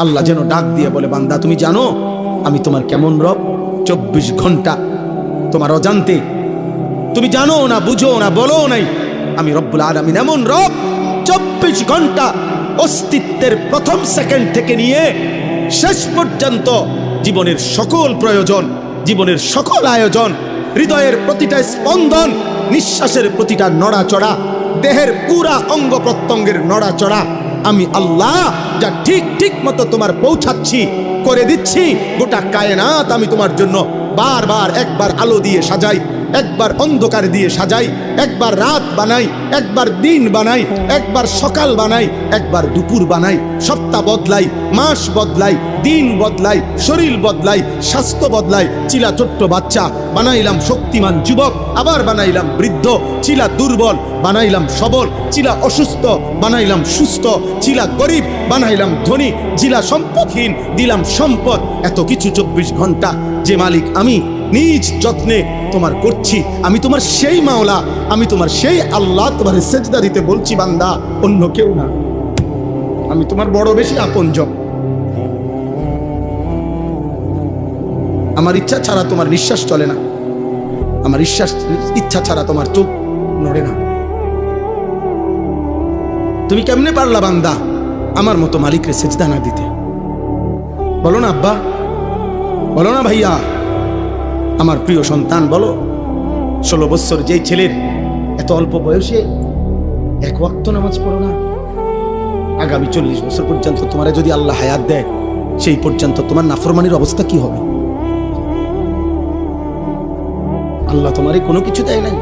আল্লাহ যেন ডাক দিয়ে বলে, বান্দা তুমি জানো আমি তোমার কেমন রব? 24 ঘন্টা তোমার অজান্তে, তুমি জানো না, বুঝো না, বলো নাই, আমি রব্বুল আলামিন এমন রব 24 ঘন্টা অস্তিত্বের প্রথম সেকেন্ড থেকে নিয়ে শেষ পর্যন্ত জীবনের সকল প্রয়োজন, জীবনের সকল আয়োজন, হৃদয়ের প্রতিটা স্পন্দন, নিঃশ্বাসের প্রতিটা নড়াচড়া, দেহের পুরা অঙ্গ প্রত্যঙ্গের নড়াচড়া আমি আল্লাহ যা ঠিক ঠিক মতো তোমার পৌঁছাচ্ছি, করে দিচ্ছি। গোটা কায়নাত আমি তোমার জন্য বারবার একবার আলো দিয়ে সাজাই, একবার অন্ধকার দিয়ে সাজাই, একবার রাত বানাই, একবার দিন বানাই, একবার সকাল বানাই, একবার দুপুর বানাই, সপ্তাহ বদলাই, মাস বদলাই, দিন বদলাই, শরীর বদলাই, স্বাস্থ্য বদলাই। চিলা ছোট্ট বাচ্চা বানাইলাম শক্তিমান যুবক, আবার বানাইলাম বৃদ্ধ, চিলা দুর্বল বানাইলাম সবল, চিলা অসুস্থ বানাইলাম সুস্থ, চিলা গরিব বানাইলাম ধনী, চিলা সম্পদহীন দিলাম সম্পদ। এত কিছু 24 ঘন্টা যে মালিক আমি নিজ যত্নে তোমার করছি। আমি তোমার সেই মাওলা, আমি তোমার সেই আল্লাহ, তোমার সেজদা দিতে বলছি বান্দা, অন্য কেউ না। আমি তোমার বড় বেশি আপনজন। আমার ইচ্ছা ছাড়া তোমার নিঃশ্বাস চলে না, আমার ইচ্ছা ছাড়া তোমার চোখ নড়ে না। তুমি কেমনে পারলা বান্দা আমার মতো মালিকরে সেজদা না দিতে? বলো না আব্বা, বলো না ভাইয়া, আমার প্রিয় সন্তান বলো। 16 বছর যেই ছেলের এত অল্প বয়সে এক ওয়াক্ত নামাজ পড়ো না, আগামী 40 বছর পর্যন্ত তোমারে যদি আল্লাহ হায়াত দেয়, সেই পর্যন্ত তোমার নাফরমানির অবস্থা কি হবে? আল্লাহ তোমারে কোনো কিছু দেয় নাই।